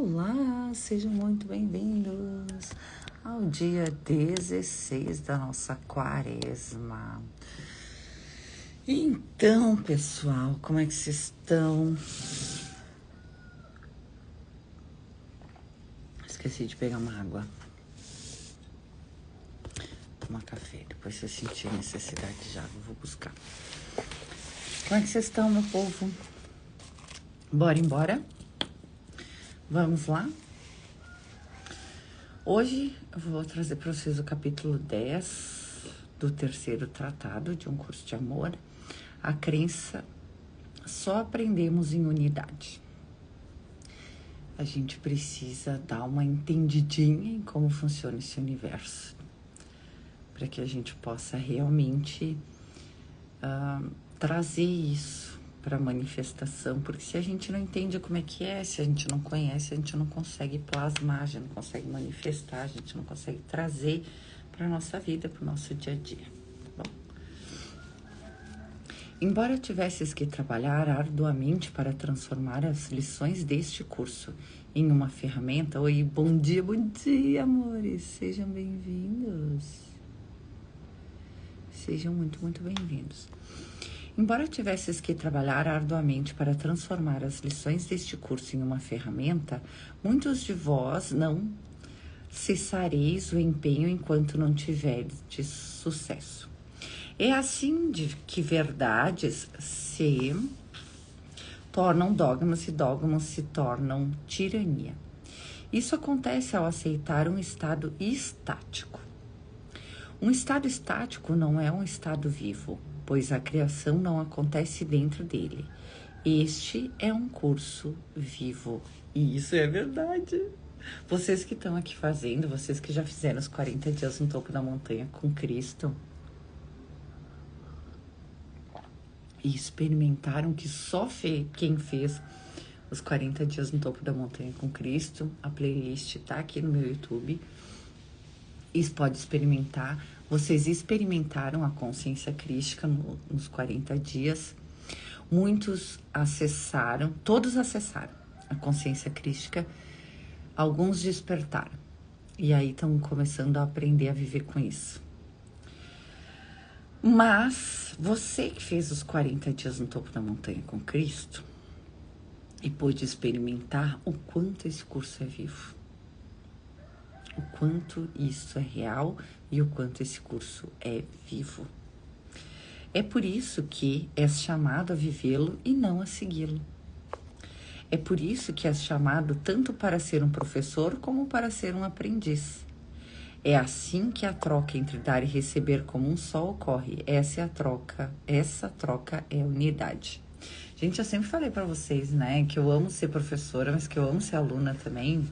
Olá, sejam muito bem-vindos ao dia 16 da nossa quaresma. Então, pessoal, como é que vocês estão? Esqueci de pegar uma água. Tomar café, depois se eu sentir necessidade de água, eu vou buscar. Como é que vocês estão, meu povo? Bora embora? Vamos lá? Hoje eu vou trazer para vocês o capítulo 10 do terceiro tratado de Um Curso de Amor. A crença só aprendemos em unidade. A gente precisa dar uma entendidinha em como funciona esse universo, para que a gente possa realmente trazer isso para a manifestação, porque se a gente não entende como é que é, se a gente não conhece, a gente não consegue plasmar, a gente não consegue manifestar, a gente não consegue trazer para a nossa vida, para o nosso dia a dia. Bom, embora tivesses que trabalhar arduamente para transformar as lições deste curso em uma ferramenta... Oi, bom dia, amores! Sejam bem-vindos! Sejam muito, muito bem-vindos. Embora tivesses que trabalhar arduamente para transformar as lições deste curso em uma ferramenta, muitos de vós não cessareis o empenho enquanto não tiverdes sucesso. É assim que verdades se tornam dogmas e dogmas se tornam tirania. Isso acontece ao aceitar um estado estático. Um estado estático não é um estado vivo, pois a criação não acontece dentro dele. Este é um curso vivo. E isso é verdade. Vocês que estão aqui fazendo, vocês que já fizeram os 40 dias no topo da montanha com Cristo e experimentaram que só quem fez os 40 dias no topo da montanha com Cristo, a playlist tá aqui no meu YouTube. Isso pode experimentar. Vocês experimentaram a consciência crística nos 40 dias. Muitos acessaram, todos acessaram a consciência crística. Alguns despertaram. E aí estão começando a aprender a viver com isso. Mas você que fez os 40 dias no topo da montanha com Cristo e pôde experimentar o quanto esse curso é vivo, o quanto isso é real e o quanto esse curso é vivo. É por isso que és chamado a vivê-lo e não a segui-lo. É por isso que és chamado tanto para ser um professor como para ser um aprendiz. É assim que a troca entre dar e receber como um só ocorre. Essa é a troca, essa troca é a unidade. Gente, eu sempre falei para vocês, né, que eu amo ser professora, mas que eu amo ser aluna também.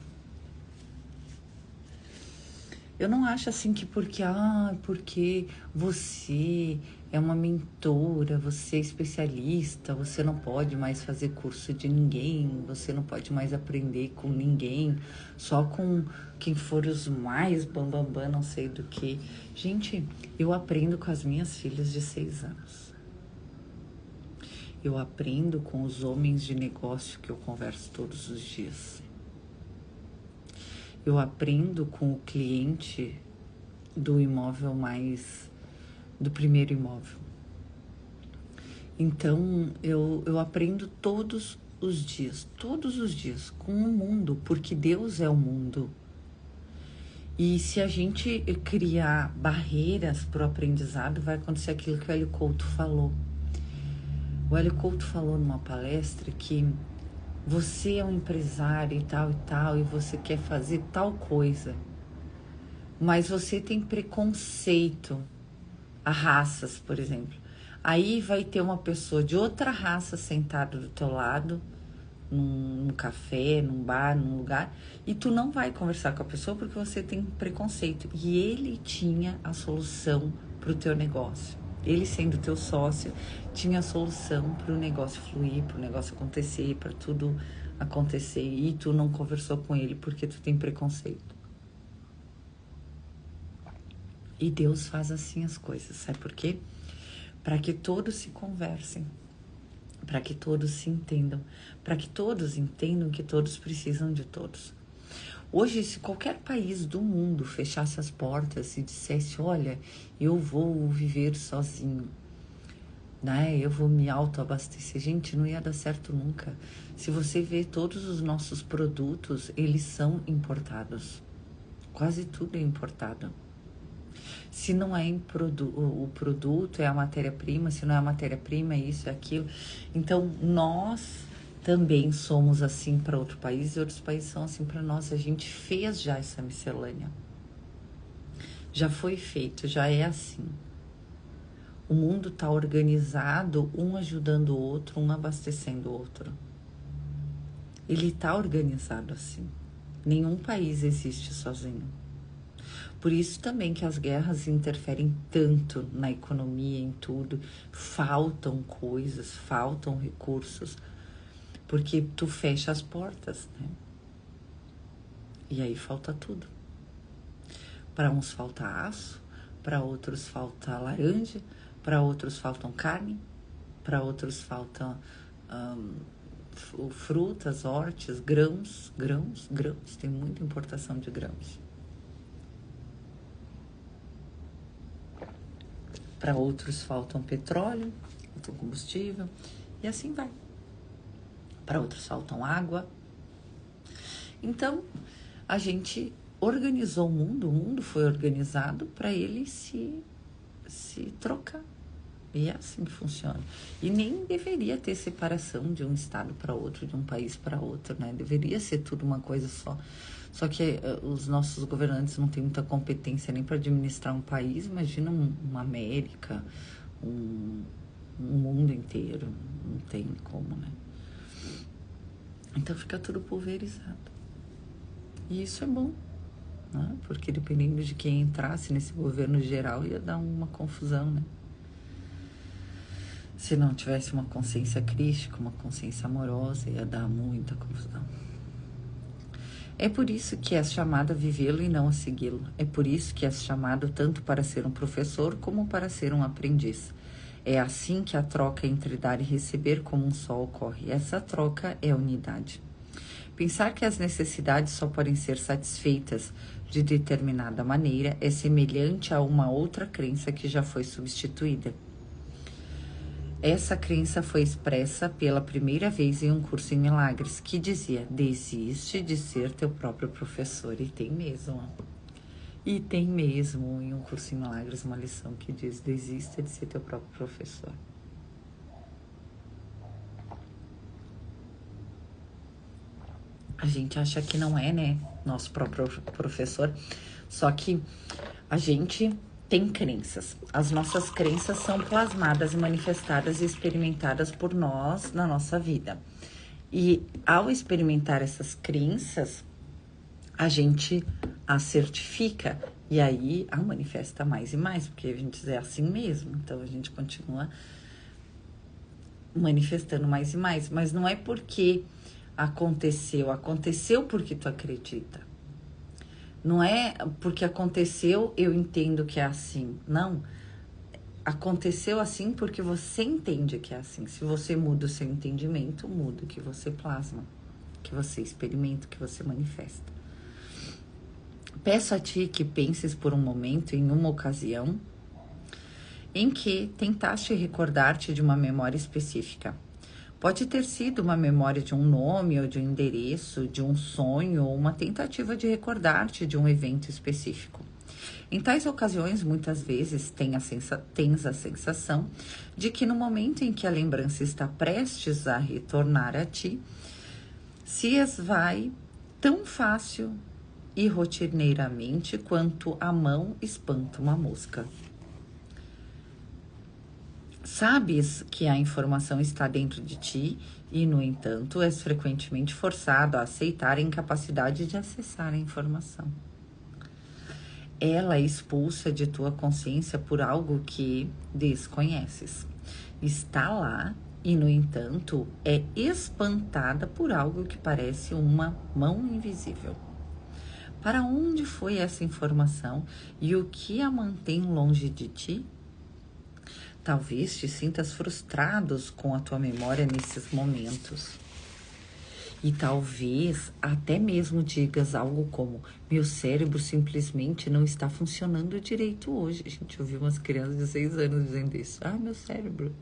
Eu não acho assim que porque você é uma mentora, você é especialista, você não pode mais fazer curso de ninguém, você não pode mais aprender com ninguém, só com quem for os mais bambambam, não sei do que. Gente, eu aprendo com as minhas filhas de 6 anos. Eu aprendo com os homens de negócio que eu converso todos os dias. Eu aprendo com o cliente do imóvel do primeiro imóvel. Então, eu aprendo todos os dias com o mundo, porque Deus é o mundo. E se a gente criar barreiras para o aprendizado, vai acontecer aquilo que o Hélio Couto falou. O Hélio Couto falou numa palestra que você é um empresário e tal, e você quer fazer tal coisa, mas você tem preconceito a raças, por exemplo. Aí vai ter uma pessoa de outra raça sentada do teu lado, num café, num bar, num lugar, e tu não vai conversar com a pessoa porque você tem preconceito. E ele tinha a solução para o teu negócio. Ele, sendo teu sócio, tinha a solução para o negócio fluir, para o negócio acontecer, para tudo acontecer. E tu não conversou com ele porque tu tem preconceito. E Deus faz assim as coisas, sabe por quê? Para que todos se conversem, para que todos se entendam, para que todos entendam que todos precisam de todos. Hoje, se qualquer país do mundo fechasse as portas e dissesse, olha, eu vou viver sozinho, né? Eu vou me autoabastecer. Gente, não ia dar certo nunca. Se você vê todos os nossos produtos, eles são importados. Quase tudo é importado. Se não é o produto, é a matéria-prima. Se não é a matéria-prima, é isso, é aquilo. Então, nós também somos assim para outro país e outros países são assim para nós. A gente fez já essa miscelânea. Já foi feito, já é assim. O mundo está organizado, um ajudando o outro, um abastecendo o outro. Ele está organizado assim. Nenhum país existe sozinho. Por isso também que as guerras interferem tanto na economia, em tudo. Faltam coisas, faltam recursos. Porque tu fecha as portas, né? E aí falta tudo. Para uns falta aço, para outros falta laranja, para outros faltam carne, para outros faltam frutas, hortas, grãos. Tem muita importação de grãos. Para outros faltam petróleo, faltam combustível, e assim vai. Para outros faltam água. Então, a gente organizou o mundo foi organizado para ele se trocar. E é assim que funciona. E nem deveria ter separação de um estado para outro, de um país para outro, né? Deveria ser tudo uma coisa só. Só que os nossos governantes não têm muita competência nem para administrar um país. Imagina uma América, um mundo inteiro. Não tem como, né? Então fica tudo pulverizado. E isso é bom, né? Porque dependendo de quem entrasse nesse governo geral, ia dar uma confusão, né? Se não tivesse uma consciência crítica, uma consciência amorosa, ia dar muita confusão. É por isso que és chamado a vivê-lo e não a segui-lo. É por isso que és chamado tanto para ser um professor como para ser um aprendiz. É assim que a troca entre dar e receber como um só ocorre. Essa troca é a unidade. Pensar que as necessidades só podem ser satisfeitas de determinada maneira é semelhante a uma outra crença que já foi substituída. Essa crença foi expressa pela primeira vez em um curso em milagres, que dizia, desiste de ser teu próprio professor. E tem mesmo. E tem mesmo em um curso em milagres uma lição que diz, desista de ser teu próprio professor. A gente acha que não é, né? Nosso próprio professor. Só que a gente tem crenças. As nossas crenças são plasmadas, manifestadas e experimentadas por nós na nossa vida. E ao experimentar essas crenças, a gente as certifica e aí a manifesta mais e mais, porque a gente é assim mesmo. Então a gente continua manifestando mais e mais. Mas não é porque aconteceu porque tu acredita. Não é porque aconteceu, eu entendo que é assim. Não. Aconteceu assim porque você entende que é assim. Se você muda o seu entendimento, muda o que você plasma, que você experimenta, que você manifesta. Peço a ti que penses por um momento em uma ocasião em que tentaste recordar-te de uma memória específica. Pode ter sido uma memória de um nome ou de um endereço, de um sonho ou uma tentativa de recordar-te de um evento específico. Em tais ocasiões, muitas vezes, tens a sensação de que no momento em que a lembrança está prestes a retornar a ti, se esvai tão fácil e rotineiramente quanto a mão espanta uma mosca. Sabes que a informação está dentro de ti e, no entanto, és frequentemente forçado a aceitar a incapacidade de acessar a informação. Ela é expulsa de tua consciência por algo que desconheces. Está lá e, no entanto, é espantada por algo que parece uma mão invisível. Para onde foi essa informação e o que a mantém longe de ti? Talvez te sintas frustrados com a tua memória nesses momentos. E talvez até mesmo digas algo como: meu cérebro simplesmente não está funcionando direito hoje. A gente ouviu umas crianças de 6 anos dizendo isso. Ah, meu cérebro.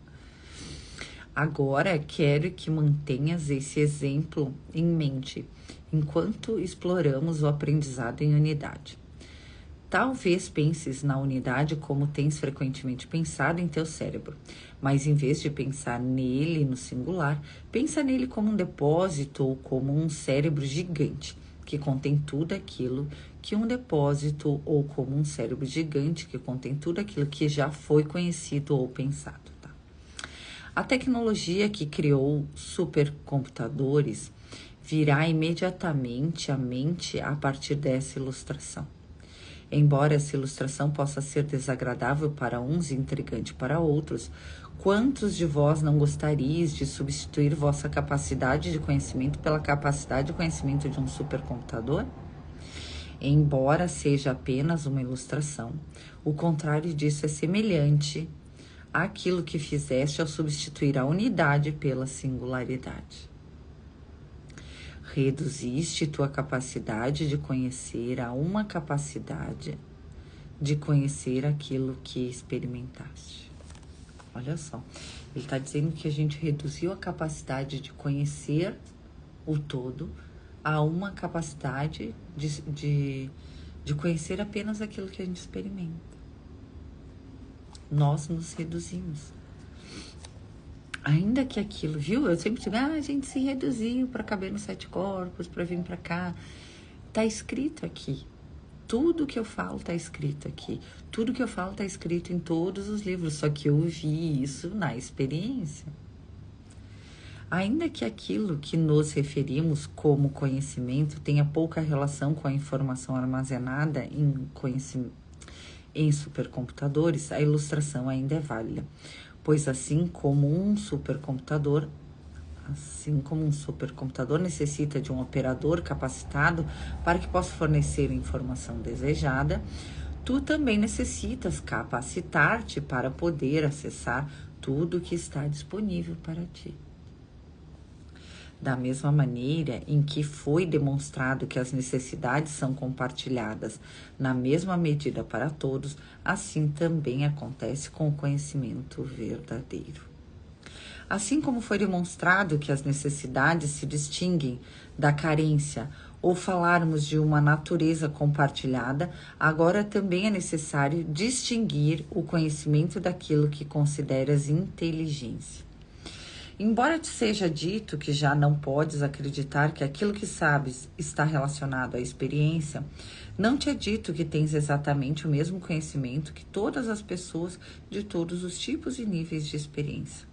Agora quero que mantenhas esse exemplo em mente enquanto exploramos o aprendizado em unidade. Talvez penses na unidade como tens frequentemente pensado em teu cérebro, mas em vez de pensar nele no singular, pensa nele como um depósito ou como um cérebro gigante, que contém tudo aquilo que um depósito ou como um cérebro gigante que contém tudo aquilo que já foi conhecido ou pensado. Tá? A tecnologia que criou supercomputadores virá imediatamente à mente a partir dessa ilustração. Embora essa ilustração possa ser desagradável para uns e intrigante para outros, quantos de vós não gostariais de substituir vossa capacidade de conhecimento pela capacidade de conhecimento de um supercomputador? Embora seja apenas uma ilustração, o contrário disso é semelhante àquilo que fizeste ao substituir a unidade pela singularidade. Reduziste tua capacidade de conhecer a uma capacidade de conhecer aquilo que experimentaste. Olha só, ele está dizendo que a gente reduziu a capacidade de conhecer o todo a uma capacidade de conhecer apenas aquilo que a gente experimenta. Nós nos reduzimos. Ainda que aquilo, viu? Eu sempre digo, a gente se reduziu para caber nos 7 corpos, para vir para cá. Tá escrito aqui. Tudo que eu falo tá escrito aqui. Tudo que eu falo tá escrito em todos os livros, só que eu vi isso na experiência. Ainda que aquilo que nos referimos como conhecimento tenha pouca relação com a informação armazenada em supercomputadores, a ilustração ainda é válida. Pois assim como um supercomputador necessita de um operador capacitado para que possa fornecer a informação desejada, tu também necessitas capacitar-te para poder acessar tudo que está disponível para ti. Da mesma maneira em que foi demonstrado que as necessidades são compartilhadas na mesma medida para todos, assim também acontece com o conhecimento verdadeiro. Assim como foi demonstrado que as necessidades se distinguem da carência, ou falarmos de uma natureza compartilhada, agora também é necessário distinguir o conhecimento daquilo que consideras inteligência. Embora te seja dito que já não podes acreditar que aquilo que sabes está relacionado à experiência, não te é dito que tens exatamente o mesmo conhecimento que todas as pessoas de todos os tipos e níveis de experiência.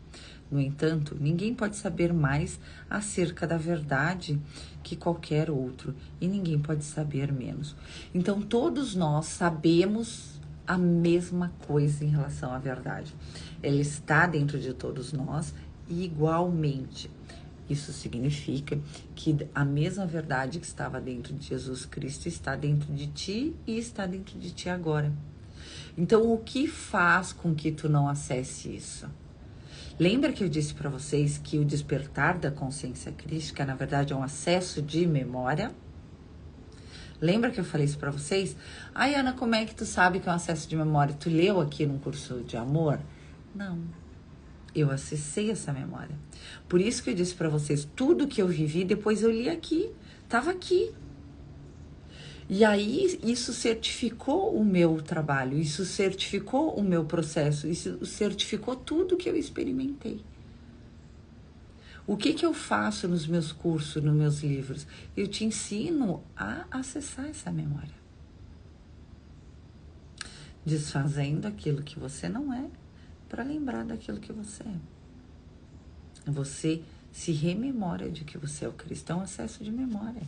No entanto, ninguém pode saber mais acerca da verdade que qualquer outro, e ninguém pode saber menos. Então, todos nós sabemos a mesma coisa em relação à verdade. Ela está dentro de todos nós igualmente. Isso significa que a mesma verdade que estava dentro de Jesus Cristo está dentro de ti e está dentro de ti agora. Então, o que faz com que tu não acesse isso? Lembra que eu disse para vocês que o despertar da consciência crística, na verdade, é um acesso de memória? Lembra que eu falei isso para vocês? Ai, Ana, como é que tu sabe que é um acesso de memória? Tu leu aqui num curso de amor? Não. Eu acessei essa memória. Por isso que eu disse para vocês, tudo que eu vivi, depois eu li aqui. Estava aqui. E aí, isso certificou o meu trabalho, isso certificou o meu processo, isso certificou tudo que eu experimentei. O que eu faço nos meus cursos, nos meus livros? Eu te ensino a acessar essa memória. Desfazendo aquilo que você não é, para lembrar daquilo que você é. Você se rememora de que você é o Cristo, é um acesso de memória.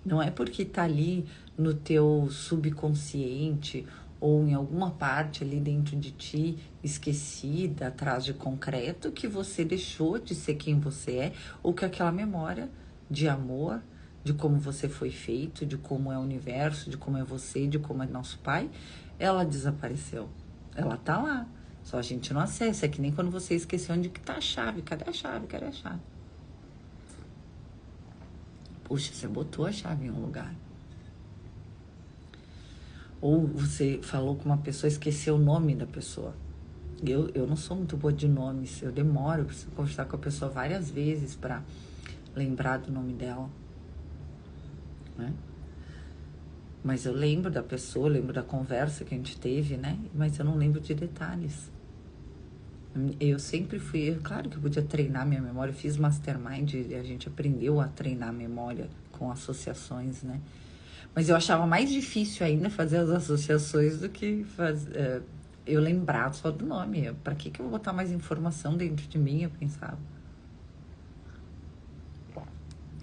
Não é porque está ali no teu subconsciente ou em alguma parte ali dentro de ti, esquecida, atrás de concreto, que você deixou de ser quem você é, ou que aquela memória de amor, de como você foi feito, de como é o universo, de como é você, de como é nosso Pai, ela desapareceu. Ela tá lá, Só a gente não acessa. É que nem quando você esqueceu onde que tá a chave. Cadê a chave? Cadê a chave? Puxa, você botou a chave em um lugar. Ou você falou com uma pessoa, esqueceu o nome da pessoa. Eu não sou muito boa de nomes. Eu demoro, preciso conversar com a pessoa várias vezes para lembrar do nome dela, né? Mas eu lembro da pessoa, lembro da conversa que a gente teve, né? Mas eu não lembro de detalhes. Eu sempre fui... Claro que eu podia treinar minha memória. Eu fiz mastermind e a gente aprendeu a treinar a memória com associações, né? Mas eu achava mais difícil ainda fazer as associações do que eu lembrar só do nome. Pra que eu vou botar mais informação dentro de mim? Eu pensava.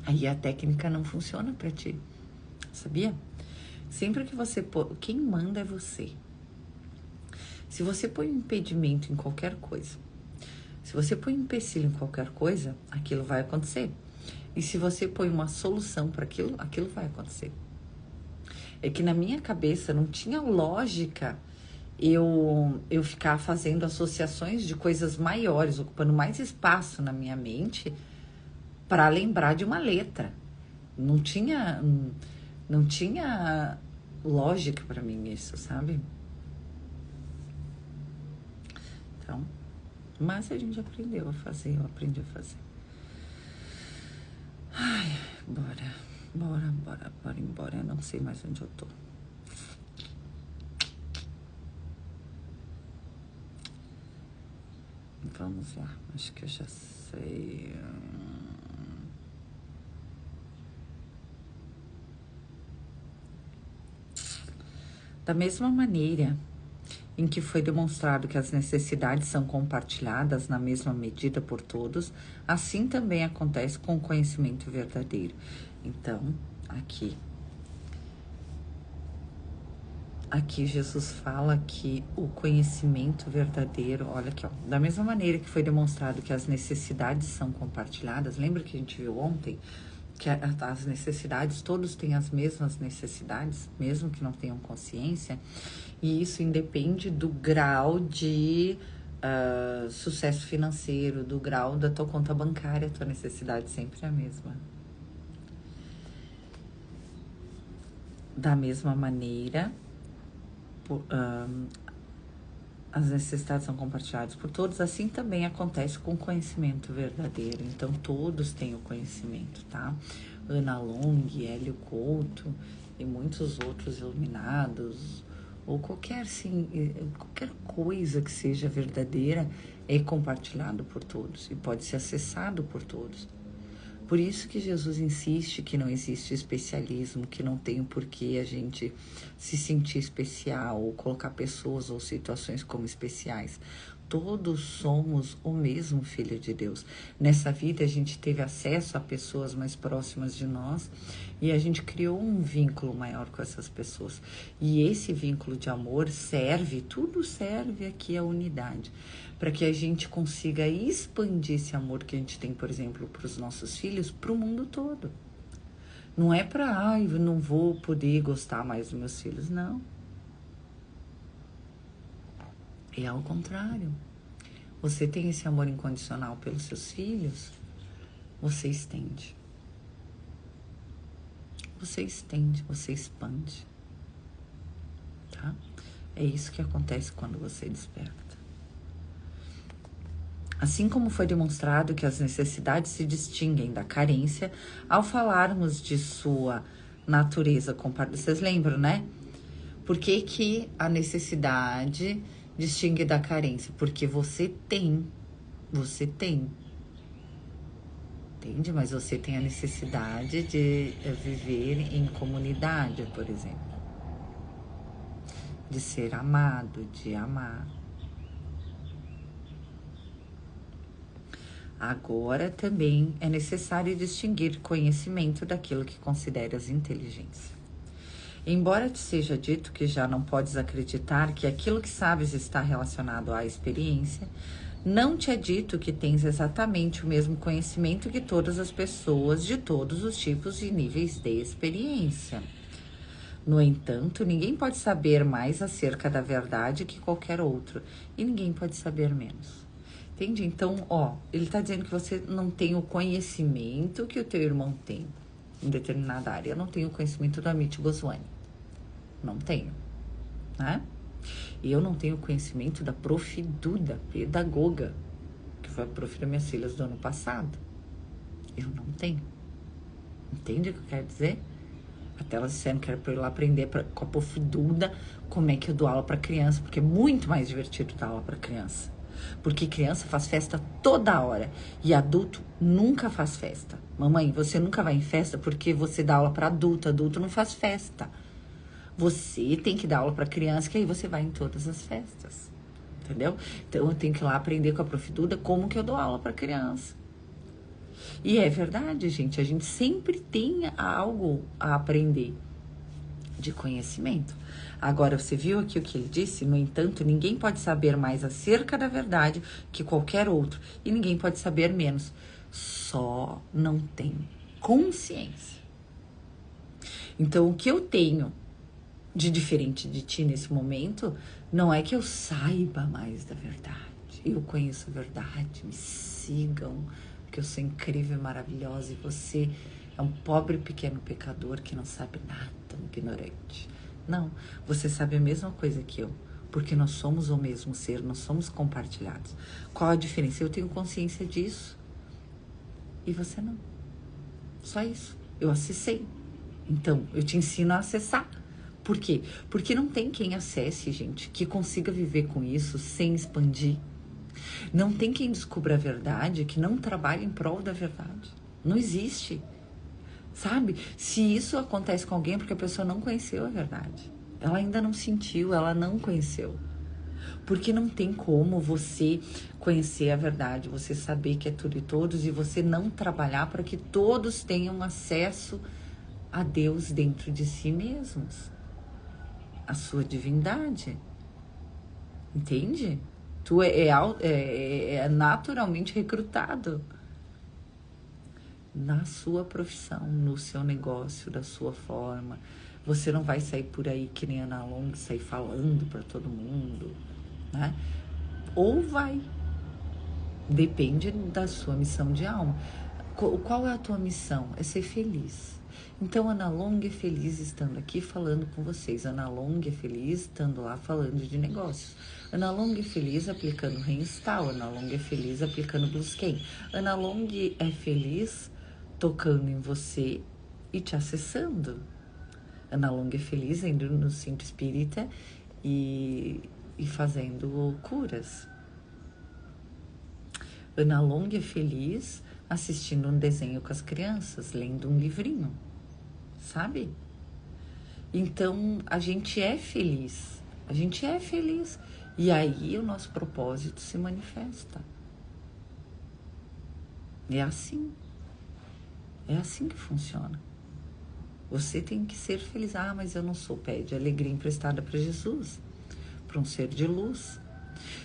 Aí a técnica não funciona pra ti. Sabia? Sempre que você... Quem manda é você. Se você põe um impedimento em qualquer coisa, se você põe um empecilho em qualquer coisa, aquilo vai acontecer. E se você põe uma solução para aquilo, aquilo vai acontecer. É que na minha cabeça não tinha lógica eu ficar fazendo associações de coisas maiores, ocupando mais espaço na minha mente para lembrar de uma letra. Não tinha lógica para mim isso, sabe? Então, mas a gente aprendeu a fazer, eu aprendi a fazer. Ai, bora embora. Eu não sei mais onde eu tô. Vamos lá, acho que eu já sei. Da mesma maneira em que foi demonstrado que as necessidades são compartilhadas na mesma medida por todos, assim também acontece com o conhecimento verdadeiro. Então, aqui Jesus fala que o conhecimento verdadeiro, olha aqui, ó, da mesma maneira que foi demonstrado que as necessidades são compartilhadas, lembra que a gente viu ontem que as necessidades, todos têm as mesmas necessidades, mesmo que não tenham consciência, e isso independe do grau de sucesso financeiro, do grau da tua conta bancária, a tua necessidade sempre é a mesma. Da mesma maneira, as necessidades são compartilhadas por todos, assim também acontece com o conhecimento verdadeiro. Então, todos têm o conhecimento, tá? Ana Long, Hélio Couto e muitos outros iluminados, ou qualquer coisa que seja verdadeira é compartilhado por todos e pode ser acessado por todos. Por isso que Jesus insiste que não existe especialismo, que não tem por que a gente se sentir especial ou colocar pessoas ou situações como especiais. Todos somos o mesmo Filho de Deus. Nessa vida a gente teve acesso a pessoas mais próximas de nós e a gente criou um vínculo maior com essas pessoas. E esse vínculo de amor serve, tudo serve aqui à unidade, para que a gente consiga expandir esse amor que a gente tem, por exemplo, para os nossos filhos, para o mundo todo. Não é para, eu não vou poder gostar mais dos meus filhos, não. É ao contrário. Você tem esse amor incondicional pelos seus filhos, você estende. Você estende, você expande. Tá? É isso que acontece quando você desperta. Assim como foi demonstrado que as necessidades se distinguem da carência, ao falarmos de sua natureza compartilhada. Vocês lembram, né? Por que a necessidade distingue da carência? Porque você tem. Entende? Mas você tem a necessidade de viver em comunidade, por exemplo. De ser amado, de amar. Agora também é necessário distinguir conhecimento daquilo que consideras inteligência. Embora te seja dito que já não podes acreditar que aquilo que sabes está relacionado à experiência, não te é dito que tens exatamente o mesmo conhecimento que todas as pessoas de todos os tipos e níveis de experiência. No entanto, ninguém pode saber mais acerca da verdade que qualquer outro, e ninguém pode saber menos. Entende? Então, ele está dizendo que você não tem o conhecimento que o teu irmão tem em determinada área. Eu não tenho o conhecimento do Amit Goswami. Não tenho, né? E eu não tenho o conhecimento da Prof. Duda, pedagoga, que foi a prof das minhas filhas do ano passado. Eu não tenho. Entende o que eu quero dizer? Até elas disseram que era pra eu ir lá aprender com a Prof. Duda como é que eu dou aula pra criança, porque é muito mais divertido dar aula pra criança. Porque criança faz festa toda hora e adulto nunca faz festa. Mamãe, você nunca vai em festa porque você dá aula pra adulto. Adulto não faz festa. Você tem que dar aula pra criança, que aí você vai em todas as festas. Entendeu? Então eu tenho que ir lá aprender com a Prof. Duda como que eu dou aula pra criança. E é verdade, gente, a gente sempre tem algo a aprender de conhecimento. Agora, você viu aqui o que ele disse? No entanto, ninguém pode saber mais acerca da verdade que qualquer outro, e ninguém pode saber menos. Só não tem consciência. Então, o que eu tenho de diferente de ti nesse momento não é que eu saiba mais da verdade. Eu conheço a verdade, me sigam, porque eu sou incrível e maravilhosa, e você é um pobre pequeno pecador que não sabe nada, um ignorante. Não, você sabe a mesma coisa que eu, porque nós somos o mesmo ser, nós somos compartilhados. Qual a diferença? Eu tenho consciência disso e você não. Só isso. Eu acessei. Então, eu te ensino a acessar. Por quê? Porque não tem quem acesse, gente, que consiga viver com isso sem expandir. Não tem quem descubra a verdade que não trabalhe em prol da verdade. Não existe. Sabe? Se isso acontece com alguém é porque a pessoa não conheceu a verdade. Ela ainda não sentiu, ela não conheceu. Porque não tem como você conhecer a verdade, você saber que é tudo e todos e você não trabalhar para que todos tenham acesso a Deus dentro de si mesmos. A sua divindade. Entende? Tu é naturalmente recrutado na sua profissão, no seu negócio, da sua forma. Você não vai sair por aí que nem Ana Long, sair falando para todo mundo, né? Ou vai. Depende da sua missão de alma. Qual é a tua missão? É ser feliz. Então, Ana Long é feliz estando aqui falando com vocês. Ana Long é feliz estando lá falando de negócios. Ana Long é feliz aplicando Reinstall. Ana Long é feliz aplicando Blusken. Ana Long é feliz tocando em você e te acessando. Ana Long é feliz indo no centro espírita e fazendo curas. Ana Long é feliz assistindo um desenho com as crianças, lendo um livrinho, sabe? Então, a gente é feliz. E aí o nosso propósito se manifesta. É assim. É assim que funciona. Você tem que ser feliz. Ah, mas eu não sou. Pede alegria emprestada para Jesus, para um ser de luz.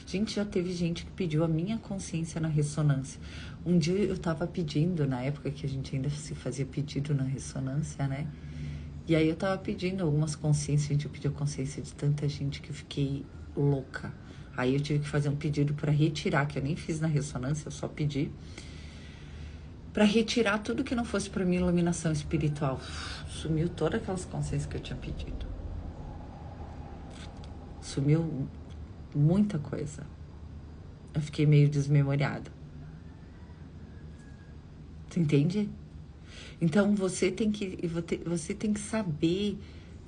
Gente, já teve gente que pediu a minha consciência na ressonância. Um dia eu tava pedindo, na época que a gente ainda se fazia pedido na ressonância, né? E aí eu tava pedindo algumas consciências, gente, eu pedi a consciência de tanta gente que eu fiquei louca. Aí eu tive que fazer um pedido para retirar, que eu nem fiz na ressonância, eu só pedi. Para retirar tudo que não fosse para minha iluminação espiritual. Sumiu todas aquelas consciências que eu tinha pedido. Sumiu muita coisa. Eu fiquei meio desmemoriada. Você entende? Então você tem que saber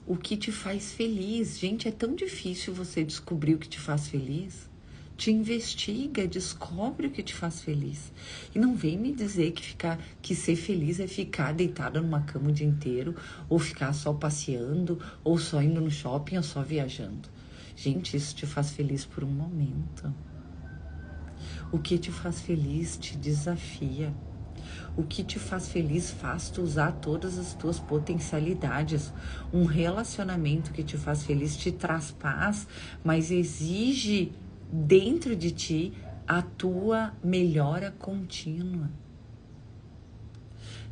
o que te faz feliz. Gente, é tão difícil você descobrir o que te faz feliz. Te investiga, descobre o que te faz feliz. E não vem me dizer que ser feliz é ficar deitada numa cama o dia inteiro, ou ficar só passeando, ou só indo no shopping, ou só viajando. Gente, isso te faz feliz por um momento. O que te faz feliz te desafia. O que te faz feliz faz tu usar todas as tuas potencialidades. Um relacionamento que te faz feliz te traz paz, mas exige dentro de ti a tua melhora contínua.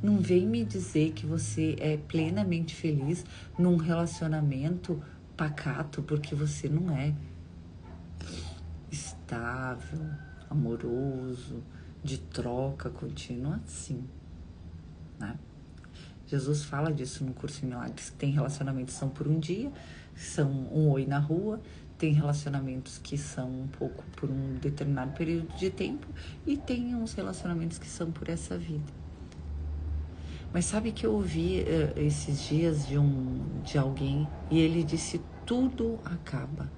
Não vem me dizer que você é plenamente feliz num relacionamento pacato, porque você não é estável, amoroso, de troca contínua, sim, né? Jesus fala disso no Curso em Milagres, que tem relacionamentos que são por um dia, são um oi na rua, tem relacionamentos que são um pouco por um determinado período de tempo e tem uns relacionamentos que são por essa vida. Mas sabe que eu ouvi esses dias de alguém e ele disse: tudo acaba,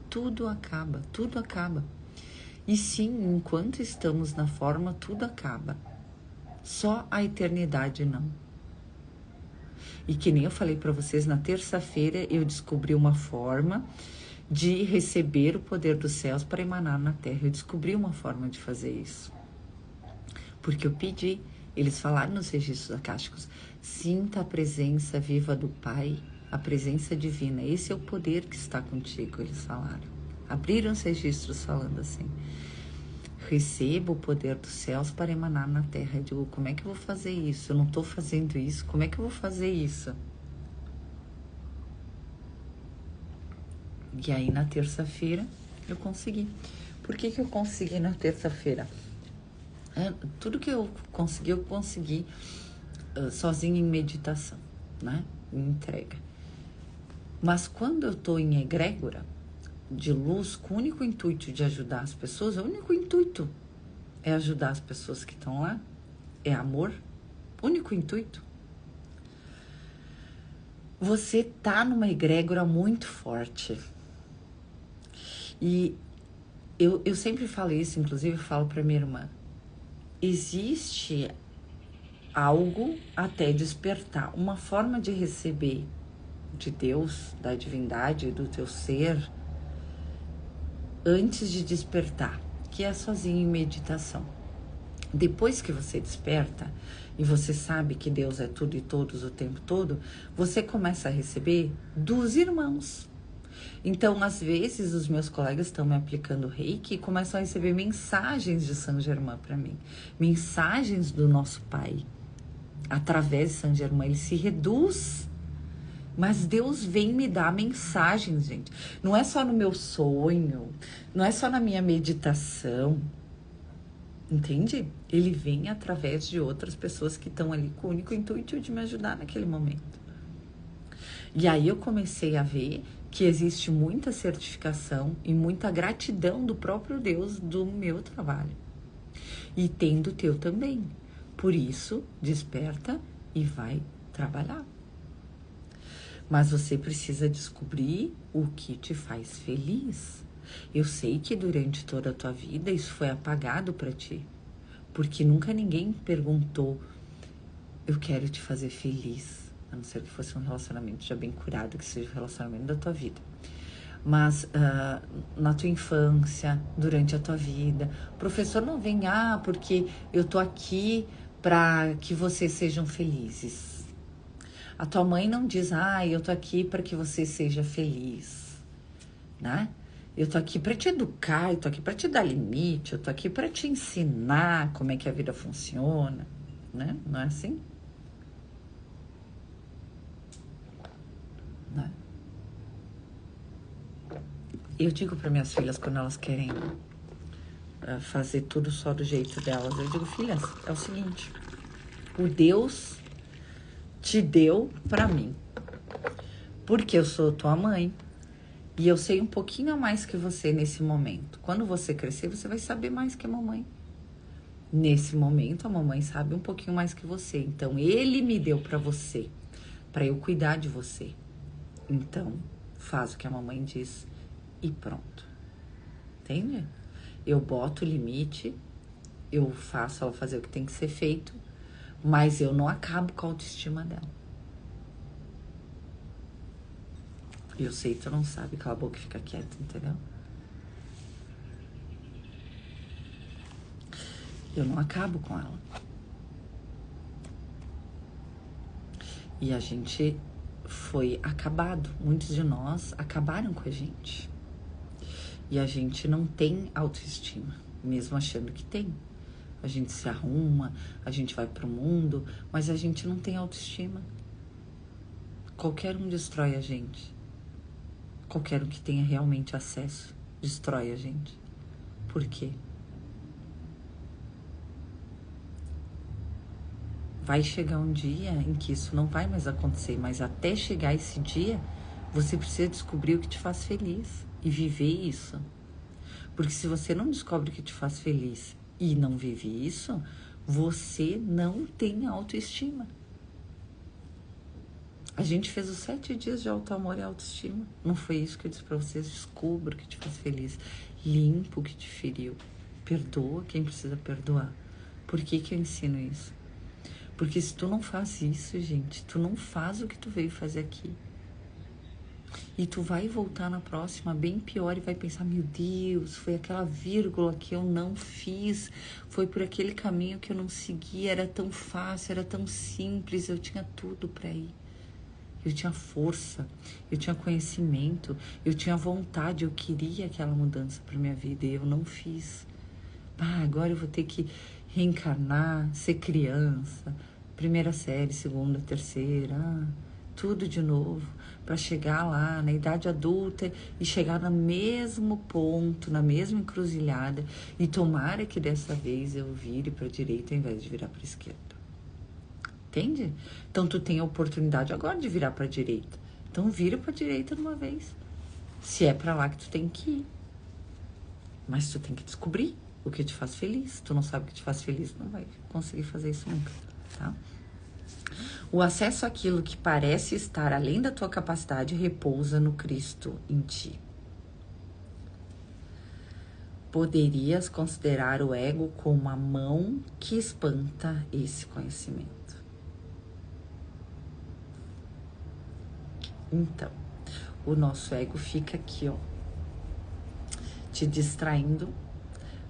tudo acaba, tudo acaba. E sim, enquanto estamos na forma, tudo acaba. Só a eternidade não. E que nem eu falei para vocês, na terça-feira eu descobri uma forma de receber o poder dos céus para emanar na terra. Eu descobri uma forma de fazer isso. Porque eu pedi, eles falaram nos registros acásticos, sinta a presença viva do Pai, a presença divina. Esse é o poder que está contigo, eles falaram. Abriram os registros falando assim. Receba o poder dos céus para emanar na terra. Eu digo, como é que eu vou fazer isso? Eu não estou fazendo isso. Como é que eu vou fazer isso? E aí, na terça-feira, eu consegui. Por que eu consegui na terça-feira? Tudo que eu consegui sozinha em meditação, né? Em entrega. Mas quando eu estou em egrégora de luz, com o único intuito de ajudar as pessoas, o único intuito é ajudar as pessoas que estão lá, é amor, único intuito. Você tá numa egrégora muito forte. E eu sempre falo isso, inclusive eu falo para minha irmã. Existe algo até despertar, uma forma de receber de Deus, da divindade, do teu ser, antes de despertar, que é sozinho em meditação. Depois que você desperta e você sabe que Deus é tudo e todos o tempo todo, você começa a receber dos irmãos. Então, às vezes, os meus colegas estão me aplicando reiki e começam a receber mensagens de Saint Germain para mim. Mensagens do nosso Pai. Através de Saint Germain, ele se reduz. Mas Deus vem me dar mensagens, gente. Não é só no meu sonho, não é só na minha meditação. Entende? Ele vem através de outras pessoas que estão ali com o único intuito de me ajudar naquele momento. E aí eu comecei a ver que existe muita certificação e muita gratidão do próprio Deus do meu trabalho. E tem do teu também. Por isso, desperta e vai trabalhar. Mas você precisa descobrir o que te faz feliz. Eu sei que durante toda a tua vida isso foi apagado para ti. Porque nunca ninguém perguntou, eu quero te fazer feliz. A não ser que fosse um relacionamento já bem curado, que seja o relacionamento da tua vida. Mas na tua infância, durante a tua vida, o professor não vem, porque eu tô aqui para que vocês sejam felizes. A tua mãe não diz, eu tô aqui para que você seja feliz, né? Eu tô aqui para te educar, eu tô aqui para te dar limite, eu tô aqui para te ensinar como é que a vida funciona, né? Não é assim? Né? Eu digo para minhas filhas quando elas querem fazer tudo só do jeito delas, eu digo, filhas, é o seguinte, o Deus te deu para mim, porque eu sou tua mãe e eu sei um pouquinho a mais que você nesse momento. Quando você crescer, você vai saber mais que a mamãe. Nesse momento, a mamãe sabe um pouquinho mais que você. Então, ele me deu para você, para eu cuidar de você. Então, faz o que a mamãe diz e pronto. Entende? Eu boto o limite, eu faço ela fazer o que tem que ser feito, mas eu não acabo com a autoestima dela. Eu sei que tu não sabe, cala a boca e fica quieta, entendeu? Eu não acabo com ela. E a gente foi acabado. Muitos de nós acabaram com a gente. E a gente não tem autoestima, mesmo achando que tem. a gente se arruma, a gente vai pro mundo, mas a gente não tem autoestima. Qualquer um destrói a gente. Qualquer um que tenha realmente acesso destrói a gente. Por quê? Vai chegar um dia em que isso não vai mais acontecer, mas até chegar esse dia, você precisa descobrir o que te faz feliz e viver isso. Porque se você não descobre o que te faz feliz e não vive isso, você não tem autoestima. A gente fez os 7 dias de auto-amor e autoestima. Não foi isso que eu disse pra vocês? Descubra o que te faz feliz. Limpa o que te feriu. Perdoa quem precisa perdoar. Por que eu ensino isso? Porque se tu não faz isso, gente, tu não faz o que tu veio fazer aqui. E tu vai voltar na próxima bem pior e vai pensar, meu Deus, foi aquela vírgula que eu não fiz, foi por aquele caminho que eu não segui, era tão fácil, era tão simples, eu tinha tudo para ir. Eu tinha força, eu tinha conhecimento, eu tinha vontade, eu queria aquela mudança para minha vida e eu não fiz. Agora eu vou ter que reencarnar, ser criança, primeira série, segunda, terceira, tudo de novo, para chegar lá na idade adulta e chegar no mesmo ponto, na mesma encruzilhada, e tomara que dessa vez eu vire para a direita ao invés de virar para a esquerda. Entende? Então tu tem a oportunidade agora de virar para a direita. Então vira para a direita de uma vez. Se é para lá que tu tem que ir. Mas tu tem que descobrir o que te faz feliz. Tu não sabe o que te faz feliz, não vai conseguir fazer isso nunca, tá? O acesso àquilo que parece estar além da tua capacidade repousa no Cristo em ti. Poderias considerar o ego como a mão que espanta esse conhecimento. Então, o nosso ego fica aqui, ó, te distraindo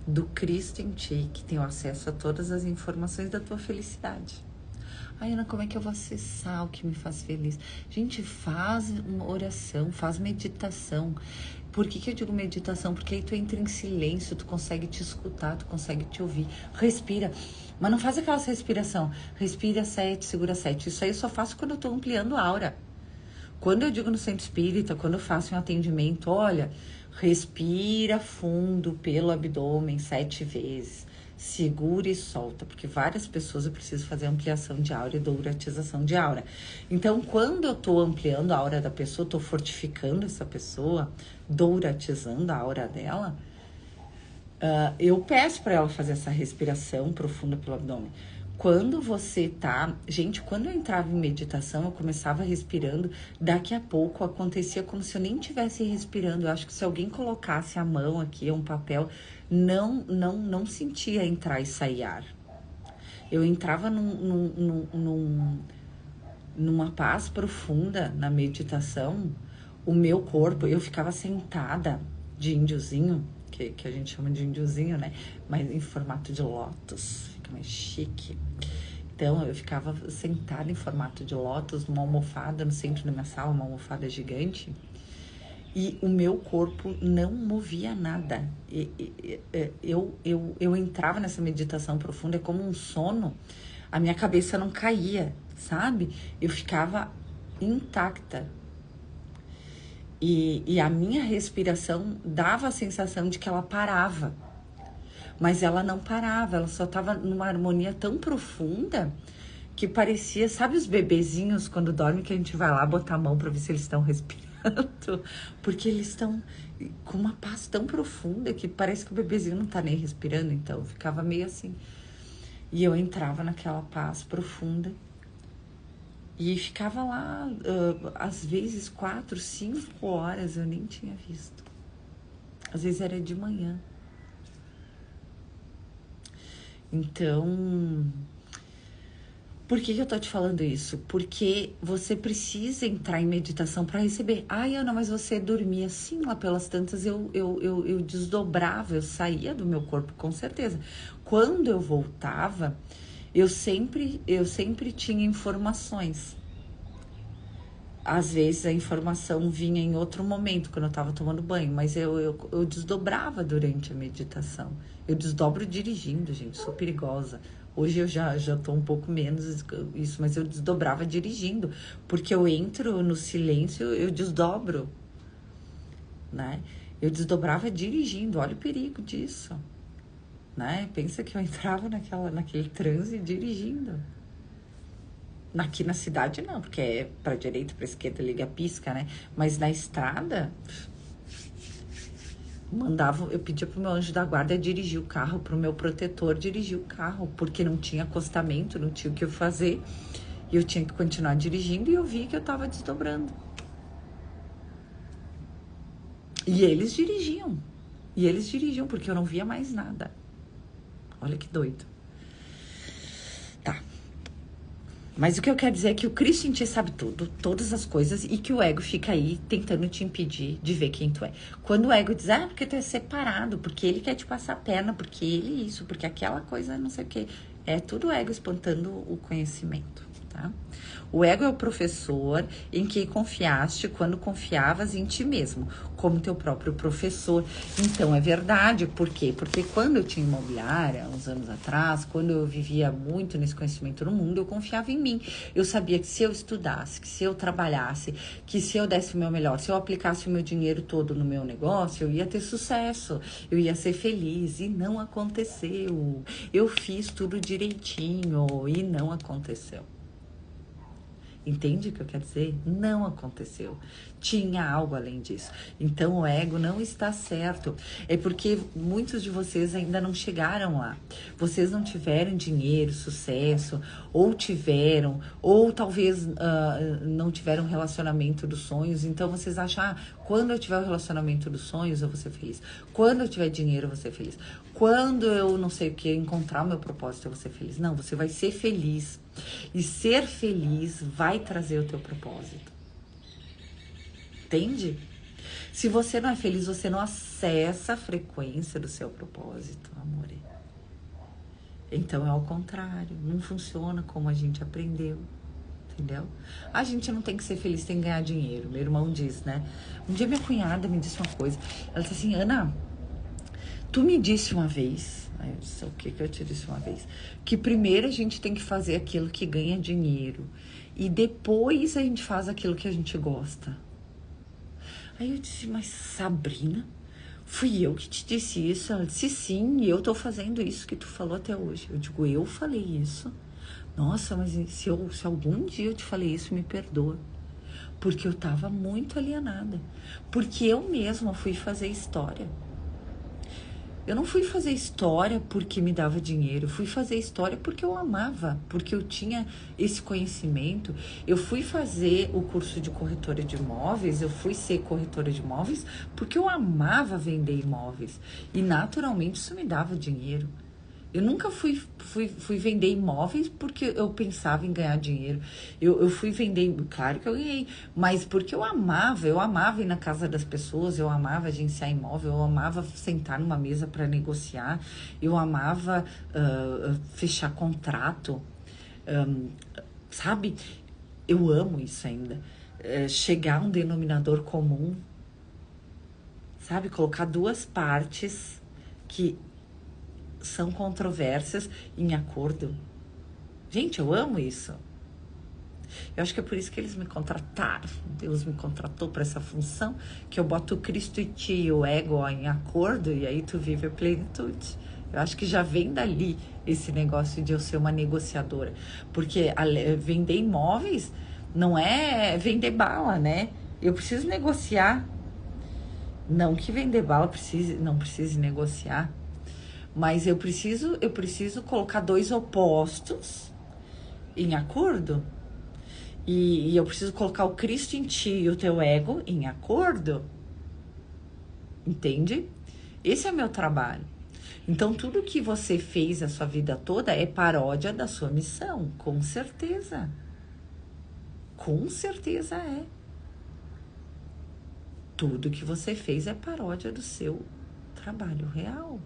do Cristo em ti, que tem o acesso a todas as informações da tua felicidade. Ai, Ana, como é que eu vou acessar o que me faz feliz? Gente, faz uma oração, faz meditação. Por que eu digo meditação? Porque aí tu entra em silêncio, tu consegue te escutar, tu consegue te ouvir. Respira, mas não faz aquela respiração. Respira 7, segura 7. Isso aí eu só faço quando eu tô ampliando a aura. Quando eu digo no centro espírita, quando eu faço um atendimento, olha, respira fundo pelo abdômen 7 vezes, segura e solta, porque várias pessoas eu preciso fazer ampliação de aura e douratização de aura. Então, quando eu tô ampliando a aura da pessoa, tô fortificando essa pessoa, douratizando a aura dela, eu peço para ela fazer essa respiração profunda pelo abdômen. Quando você tá... Gente, quando eu entrava em meditação, eu começava respirando, daqui a pouco acontecia como se eu nem estivesse respirando. Eu acho que se alguém colocasse a mão aqui, um papel, não sentia entrar e sair ar. Eu entrava numa paz profunda na meditação, o meu corpo, eu ficava sentada de índiozinho, que a gente chama de índiozinho, né? Mas em formato de lótus, fica mais chique. Então, eu ficava sentada em formato de lótus, numa almofada no centro da minha sala, uma almofada gigante, e o meu corpo não movia nada. Eu entrava nessa meditação profunda, é como um sono, a minha cabeça não caía, sabe? Eu ficava intacta. E a minha respiração dava a sensação de que ela parava. Mas ela não parava, ela só estava numa harmonia tão profunda que parecia, sabe os bebezinhos quando dormem que a gente vai lá botar a mão para ver se eles estão respirando? Porque eles estão com uma paz tão profunda que parece que o bebezinho não tá nem respirando, então ficava meio assim. E eu entrava naquela paz profunda e ficava lá, às vezes 4, 5 horas, eu nem tinha visto. Às vezes era de manhã. Então, por que eu tô te falando isso? Porque você precisa entrar em meditação para receber. Ai, Ana, mas você dormia assim, lá pelas tantas eu desdobrava, eu saía do meu corpo, com certeza. Quando eu voltava, eu sempre tinha informações. às vezes a informação vinha em outro momento, quando eu estava tomando banho, mas eu desdobrava durante a meditação. Eu desdobro dirigindo, gente, sou perigosa. Hoje eu já tô um pouco menos isso, mas eu desdobrava dirigindo, porque eu entro no silêncio, eu desdobro, né? Eu desdobrava dirigindo, olha o perigo disso, né? Pensa que eu entrava naquele transe dirigindo. Aqui na cidade não, porque é pra direita, pra esquerda, liga, pisca, né? Mas na estrada, eu pedia pro meu anjo da guarda dirigir o carro, pro meu protetor dirigir o carro, porque não tinha acostamento, não tinha o que eu fazer, e eu tinha que continuar dirigindo, e eu vi que eu tava desdobrando. E eles dirigiam, porque eu não via mais nada. Olha que doido. Tá. Mas o que eu quero dizer é que o Cristo em ti sabe tudo, todas as coisas, e que o ego fica aí tentando te impedir de ver quem tu é. Quando o ego diz, porque tu é separado, porque ele quer te passar a perna, porque ele isso, porque aquela coisa não sei o que. É tudo o ego espantando o conhecimento, tá? O ego é o professor em que confiaste quando confiavas em ti mesmo, como teu próprio professor. Então, é verdade. Por quê? Porque quando eu tinha imobiliária, uns anos atrás, quando eu vivia muito nesse conhecimento no mundo, eu confiava em mim. Eu sabia que se eu estudasse, que se eu trabalhasse, que se eu desse o meu melhor, se eu aplicasse o meu dinheiro todo no meu negócio, eu ia ter sucesso, eu ia ser feliz. E não aconteceu. Eu fiz tudo direitinho e não aconteceu. Entende o que eu quero dizer? Não aconteceu. Tinha algo além disso. Então o ego não está certo. É porque muitos de vocês ainda não chegaram lá. Vocês não tiveram dinheiro, sucesso, ou tiveram, ou talvez não tiveram relacionamento dos sonhos. Então vocês acham, quando eu tiver o relacionamento dos sonhos, eu vou ser feliz. Quando eu tiver dinheiro, eu vou ser feliz. Quando eu não sei o que, encontrar o meu propósito, eu vou ser feliz. Não, você vai ser feliz. E ser feliz vai trazer o teu propósito. Entende? Se você não é feliz, você não acessa a frequência do seu propósito, amor. Então é ao contrário, não funciona como a gente aprendeu. Entendeu? A gente não tem que ser feliz, tem que ganhar dinheiro. Meu irmão diz, né? Um dia minha cunhada me disse uma coisa. Ela disse assim, Ana, tu me disse uma vez, aí eu disse, o que eu te disse uma vez? Que primeiro a gente tem que fazer aquilo que ganha dinheiro e depois a gente faz aquilo que a gente gosta. Aí eu disse, mas Sabrina, fui eu que te disse isso? Ela disse, sim, e eu tô fazendo isso que tu falou até hoje. Eu digo, eu falei isso? Nossa, mas se algum dia eu te falei isso, me perdoa. Porque eu tava muito alienada. Porque eu mesma fui fazer história. Eu não fui fazer história porque me dava dinheiro, eu fui fazer história porque eu amava, porque eu tinha esse conhecimento. Eu fui fazer o curso de corretora de imóveis, eu fui ser corretora de imóveis porque eu amava vender imóveis. E naturalmente isso me dava dinheiro. Eu nunca fui vender imóveis porque eu pensava em ganhar dinheiro. Eu fui vender, claro que eu ganhei, mas porque eu amava ir na casa das pessoas, eu amava agenciar imóvel, eu amava sentar numa mesa para negociar, eu amava fechar contrato, sabe? Eu amo isso ainda. Chegar a um denominador comum, sabe? Colocar duas partes que são controvérsias em acordo. Gente, eu amo isso. Eu acho que é por isso que eles me contrataram. Deus me contratou para essa função, que eu boto o Cristo e ti e o ego em acordo e aí tu vive a plenitude. Eu acho que já vem dali esse negócio de eu ser uma negociadora. Porque vender imóveis não é vender bala, né? Eu preciso negociar. Não que vender bala não precise negociar. Mas eu preciso colocar dois opostos em acordo. E eu preciso colocar o Cristo em ti e o teu ego em acordo. Entende? Esse é o meu trabalho. Então, tudo que você fez a sua vida toda é paródia da sua missão. Com certeza. Com certeza é. Tudo que você fez é paródia do seu trabalho real.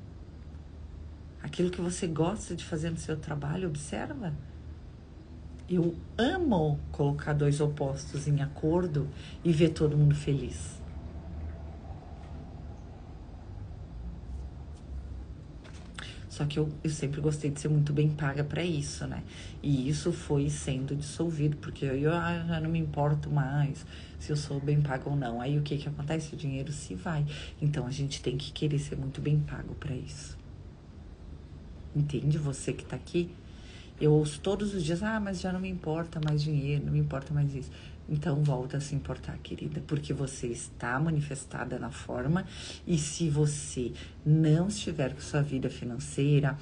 Aquilo que você gosta de fazer no seu trabalho, observa. Eu amo colocar dois opostos em acordo e ver todo mundo feliz. Só que eu sempre gostei de ser muito bem paga para isso, né? E isso foi sendo dissolvido, porque eu já não me importo mais se eu sou bem paga ou não. Aí o que acontece? O dinheiro se vai. Então a gente tem que querer ser muito bem pago para isso. Entende? Você que tá aqui, eu ouço todos os dias, mas já não me importa mais dinheiro, não me importa mais isso. Então volta a se importar, querida, porque você está manifestada na forma, e se você não estiver com sua vida financeira,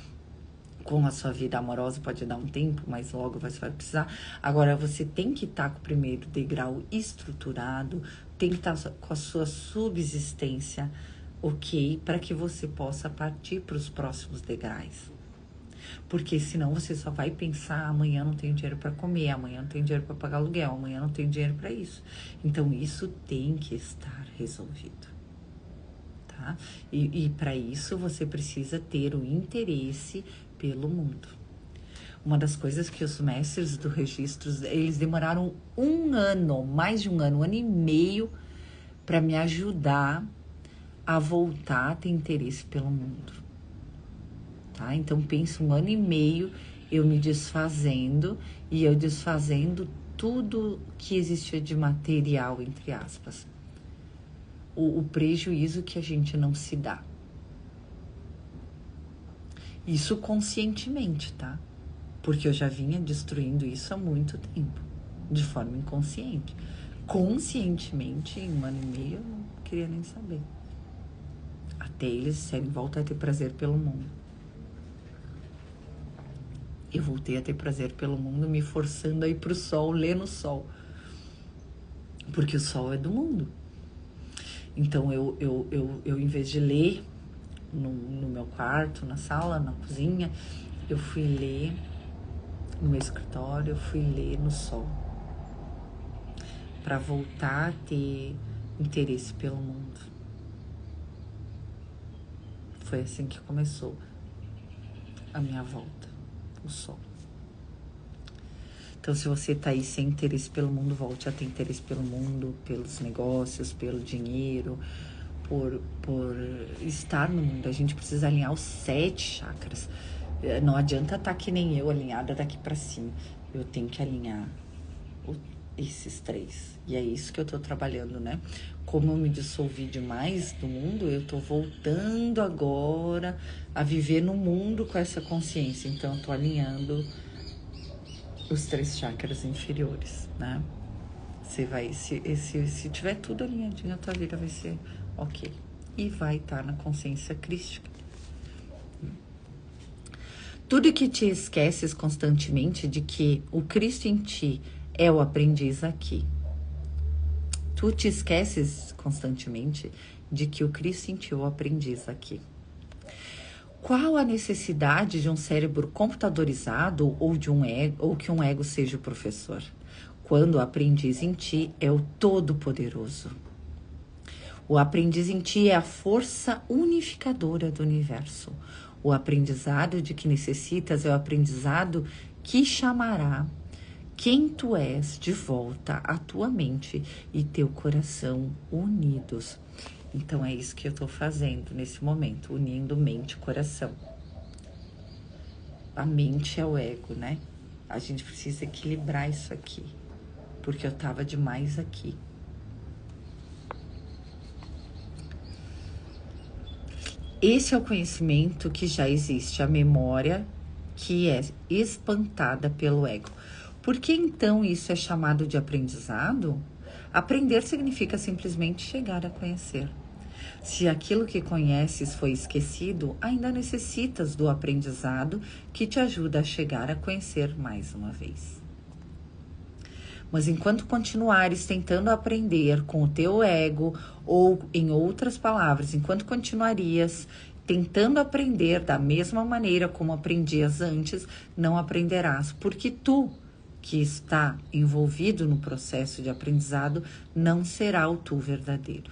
com a sua vida amorosa, pode dar um tempo, mas logo você vai precisar. Agora você tem que estar com o primeiro degrau estruturado, tem que estar com a sua subsistência, ok? Para que você possa partir para os próximos degraus. Porque senão você só vai pensar, amanhã não tenho dinheiro para comer, amanhã não tenho dinheiro para pagar aluguel, amanhã não tenho dinheiro para isso. Então isso tem que estar resolvido, tá? E para isso você precisa ter o interesse pelo mundo. Uma das coisas que os mestres do registro, eles demoraram um ano, mais de um ano e meio, para me ajudar a voltar a ter interesse pelo mundo. Tá? Então, penso 1 ano e meio eu me desfazendo, e eu desfazendo tudo que existia de material, entre aspas. O prejuízo que a gente não se dá. Isso conscientemente, tá? Porque eu já vinha destruindo isso há muito tempo, de forma inconsciente. Conscientemente, em 1 ano e meio, eu não queria nem saber. Até eles serem volta a ter prazer pelo mundo. Eu voltei a ter prazer pelo mundo, me forçando a ir pro sol, ler no sol. Porque o sol é do mundo. Então, eu em vez de ler no meu quarto, na sala, na cozinha, eu fui ler no meu escritório, eu fui ler no sol. Para voltar a ter interesse pelo mundo. Foi assim que começou a minha volta. O sol. Então, se você tá aí sem interesse pelo mundo, volte a ter interesse pelo mundo, pelos negócios, pelo dinheiro, por estar no mundo. A gente precisa alinhar os 7 chakras. Não adianta estar que nem eu, alinhada daqui para cima. Eu tenho que alinhar esses 3. E é isso que eu tô trabalhando, né? Como eu me dissolvi demais do mundo, eu tô voltando agora a viver no mundo com essa consciência. Então, eu tô alinhando os 3 chakras inferiores, né? Você vai, se tiver tudo alinhadinho, a tua vida vai ser ok. E vai estar na consciência crística. Tudo que te esqueces constantemente de que o Cristo em ti é o aprendiz aqui. Tu te esqueces constantemente de que o Cristo em ti é o aprendiz aqui. Qual a necessidade de um cérebro computadorizado ou de ou que um ego seja o professor? Quando o aprendiz em ti é o Todo-Poderoso. O aprendiz em ti é a força unificadora do universo. O aprendizado de que necessitas é o aprendizado que chamará quem tu és de volta à tua mente e teu coração unidos. Então é isso que eu tô fazendo nesse momento, unindo mente e coração. A mente é o ego, né? A gente precisa equilibrar isso aqui, porque eu tava demais aqui. Esse é o conhecimento que já existe, a memória que é espantada pelo ego. Por que então isso é chamado de aprendizado? Aprender significa simplesmente chegar a conhecer. Se aquilo que conheces foi esquecido, ainda necessitas do aprendizado que te ajuda a chegar a conhecer mais uma vez. Mas enquanto continuares tentando aprender com o teu ego, ou em outras palavras, enquanto continuarias tentando aprender da mesma maneira como aprendias antes, não aprenderás, porque tu, que está envolvido no processo de aprendizado, não será o tu verdadeiro.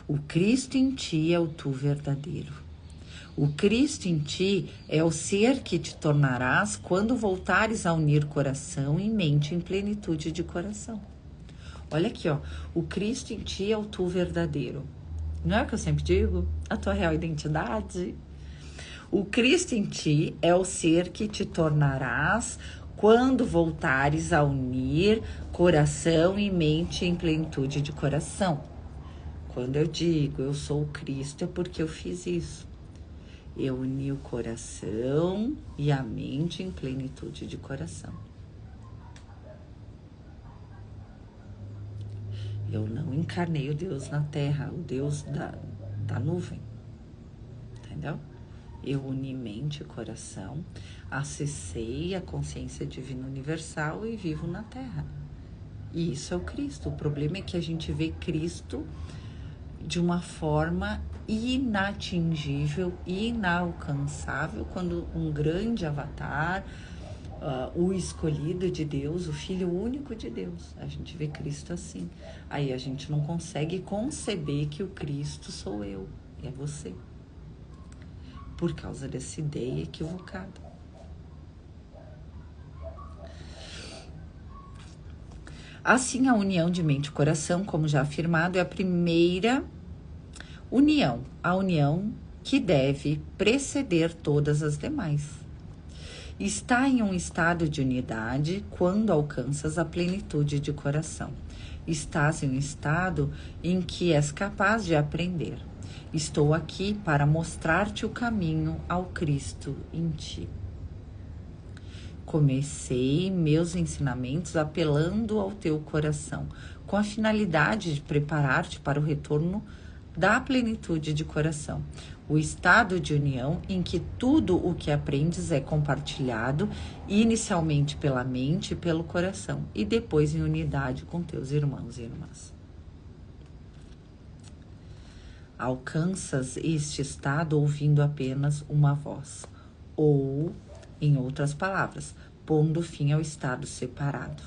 O Cristo em ti é o tu verdadeiro. O Cristo em ti é o ser que te tornarás quando voltares a unir coração e mente em plenitude de coração. Olha aqui, ó. O Cristo em ti é o tu verdadeiro. Não é o que eu sempre digo? A tua real identidade. O Cristo em ti é o ser que te tornarás quando voltares a unir coração e mente em plenitude de coração. Quando eu digo eu sou o Cristo, é porque eu fiz isso. Eu uni o coração e a mente em plenitude de coração. Eu não encarnei o Deus na terra, o Deus da nuvem. Entendeu? Eu uni mente e coração, acessei a consciência divina universal e vivo na terra. E isso é o Cristo. O problema é que a gente vê Cristo de uma forma inatingível, inalcançável, quando um grande avatar, o escolhido de Deus, o Filho único de Deus, a gente vê Cristo assim. Aí a gente não consegue conceber que o Cristo sou eu, é você, por causa dessa ideia equivocada. Assim, a união de mente e coração, como já afirmado, é a primeira união, a união que deve preceder todas as demais. Está em um estado de unidade quando alcanças a plenitude de coração. Estás em um estado em que és capaz de aprender. Estou aqui para mostrar-te o caminho ao Cristo em ti. Comecei meus ensinamentos apelando ao teu coração, com a finalidade de preparar-te para o retorno da plenitude de coração, o estado de união em que tudo o que aprendes é compartilhado, inicialmente pela mente e pelo coração, e depois em unidade com teus irmãos e irmãs. Alcanças este estado ouvindo apenas uma voz, ou, em outras palavras, pondo fim ao estado separado,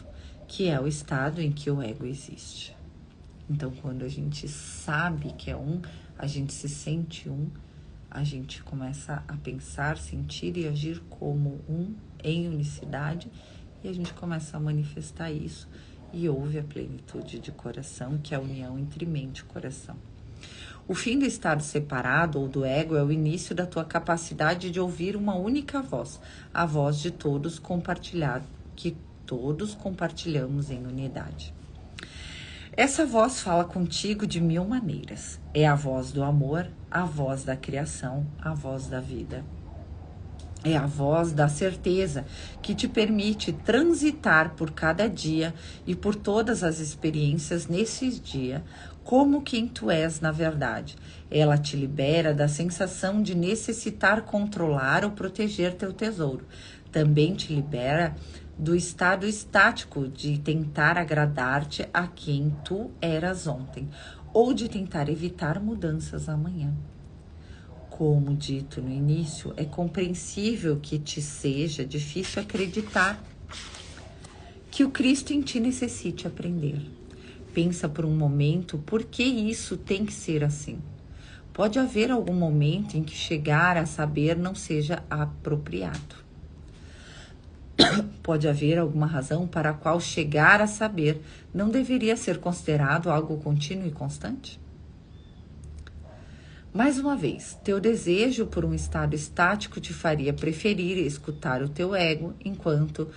que é o estado em que o ego existe. Então, quando a gente sabe que é um, a gente se sente um, a gente começa a pensar, sentir e agir como um, em unicidade, e a gente começa a manifestar isso e ouve a plenitude de coração, que é a união entre mente e coração. O fim do estado separado ou do ego é o início da tua capacidade de ouvir uma única voz, a voz de todos compartilhado, que todos compartilhamos em unidade. Essa voz fala contigo de 1000 maneiras. É a voz do amor, a voz da criação, a voz da vida. É a voz da certeza que te permite transitar por cada dia e por todas as experiências nesses dias, como quem tu és na verdade. Ela te libera da sensação de necessitar controlar ou proteger teu tesouro. Também te libera do estado estático de tentar agradar-te a quem tu eras ontem, ou de tentar evitar mudanças amanhã. Como dito no início, é compreensível que te seja difícil acreditar que o Cristo em ti necessite aprender. Pensa por um momento por que isso tem que ser assim. Pode haver algum momento em que chegar a saber não seja apropriado. Pode haver alguma razão para a qual chegar a saber não deveria ser considerado algo contínuo e constante? Mais uma vez, teu desejo por um estado estático te faria preferir escutar o teu ego enquanto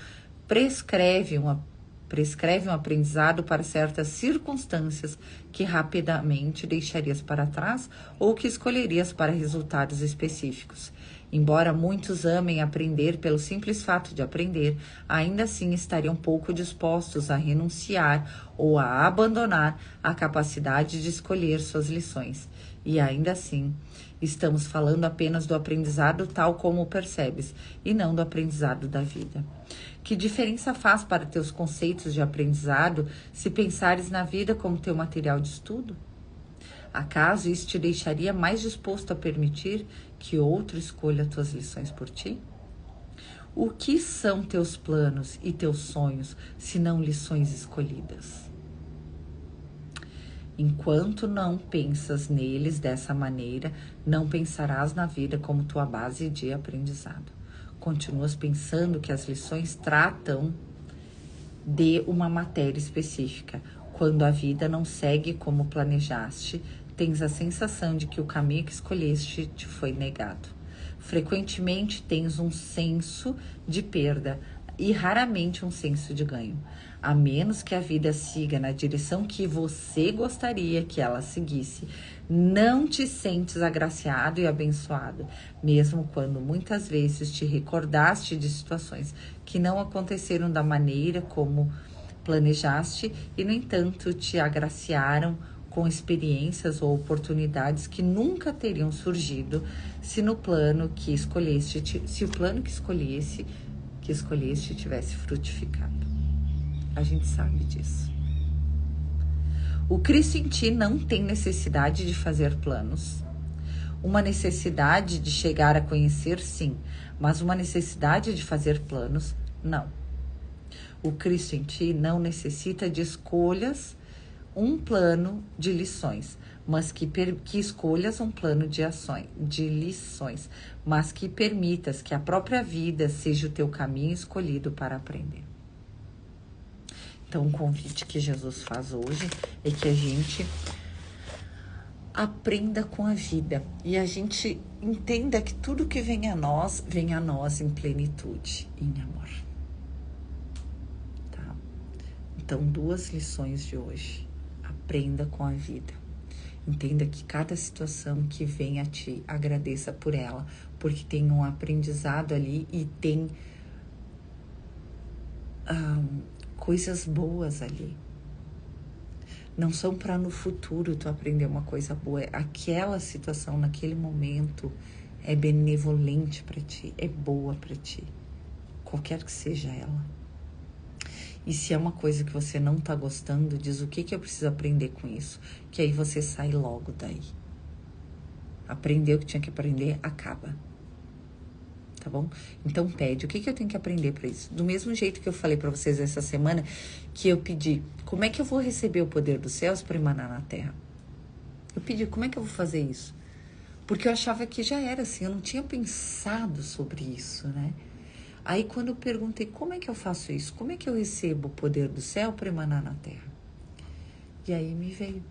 prescreve um aprendizado para certas circunstâncias que rapidamente deixarias para trás ou que escolherias para resultados específicos. Embora muitos amem aprender pelo simples fato de aprender, ainda assim estariam pouco dispostos a renunciar ou a abandonar a capacidade de escolher suas lições. E ainda assim, estamos falando apenas do aprendizado tal como o percebes, e não do aprendizado da vida. Que diferença faz para teus conceitos de aprendizado se pensares na vida como teu material de estudo? Acaso isso te deixaria mais disposto a permitir que outro escolha tuas lições por ti? O que são teus planos e teus sonhos, se não lições escolhidas? Enquanto não pensas neles dessa maneira, não pensarás na vida como tua base de aprendizado. Continuas pensando que as lições tratam de uma matéria específica. Quando a vida não segue como planejaste, tens a sensação de que o caminho que escolheste te foi negado. Frequentemente tens um senso de perda e raramente um senso de ganho. A menos que a vida siga na direção que você gostaria que ela seguisse, não te sentes agraciado e abençoado, mesmo quando muitas vezes te recordaste de situações que não aconteceram da maneira como planejaste e, no entanto, te agraciaram com experiências ou oportunidades que nunca teriam surgido se o plano que escolheste tivesse frutificado. A gente sabe disso. O Cristo em ti não tem necessidade de fazer planos. Uma necessidade de chegar a conhecer, sim, mas uma necessidade de fazer planos, não. O Cristo em ti não necessita de escolhas, um plano de lições, mas que escolhas um plano de lições, mas que permitas que a própria vida seja o teu caminho escolhido para aprender. Então, o convite que Jesus faz hoje é que a gente aprenda com a vida e a gente entenda que tudo que vem a nós em plenitude, em amor. Tá? Então, 2 lições de hoje. Aprenda com a vida. Entenda que cada situação que vem a ti, agradeça por ela, porque tem um aprendizado ali e tem coisas boas ali. Não são para no futuro tu aprender uma coisa boa. Aquela situação, naquele momento, é benevolente para ti, é boa para ti, qualquer que seja ela. E se é uma coisa que você não tá gostando, diz o que eu preciso aprender com isso, que aí você sai logo daí. Aprendeu o que tinha que aprender, acaba. Tá bom? Então pede, o que eu tenho que aprender para isso? Do mesmo jeito que eu falei para vocês essa semana, que eu pedi, como é que eu vou receber o poder dos céus para emanar na terra? Eu pedi, como é que eu vou fazer isso? Porque eu achava que já era assim, eu não tinha pensado sobre isso, né? Aí quando eu perguntei, como é que eu faço isso? Como é que eu recebo o poder do céu para emanar na terra? E aí me veio,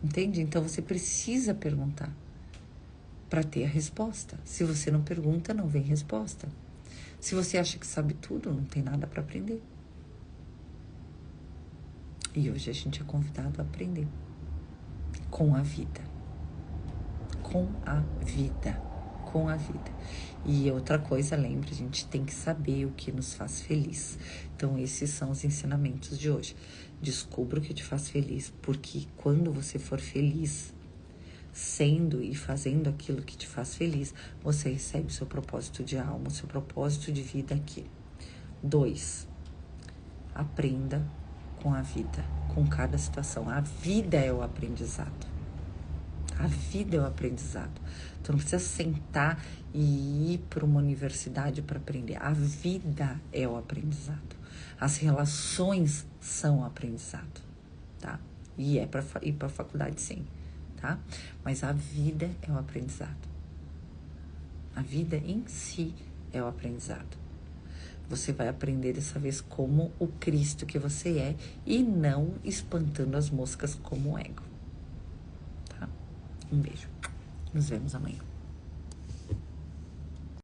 entende? Então você precisa perguntar para ter a resposta. Se você não pergunta, não vem resposta. Se você acha que sabe tudo, não tem nada para aprender. E hoje a gente é convidado a aprender com a vida. Com a vida. Com a vida. E outra coisa, lembre, a gente tem que saber o que nos faz feliz. Então, esses são os ensinamentos de hoje. Descubra o que te faz feliz, porque quando você for feliz, sendo e fazendo aquilo que te faz feliz, você recebe o seu propósito de alma, o seu propósito de vida aqui. 2, aprenda com a vida, com cada situação. A vida é o aprendizado. A vida é o aprendizado. Tu não precisa sentar e ir para uma universidade para aprender. A vida é o aprendizado. As relações são o aprendizado, tá? E é para ir para a faculdade, sim. Tá? Mas a vida é o aprendizado. A vida em si é o aprendizado. Você vai aprender dessa vez como o Cristo que você é e não espantando as moscas como o ego. Tá? Um beijo. Nos vemos amanhã.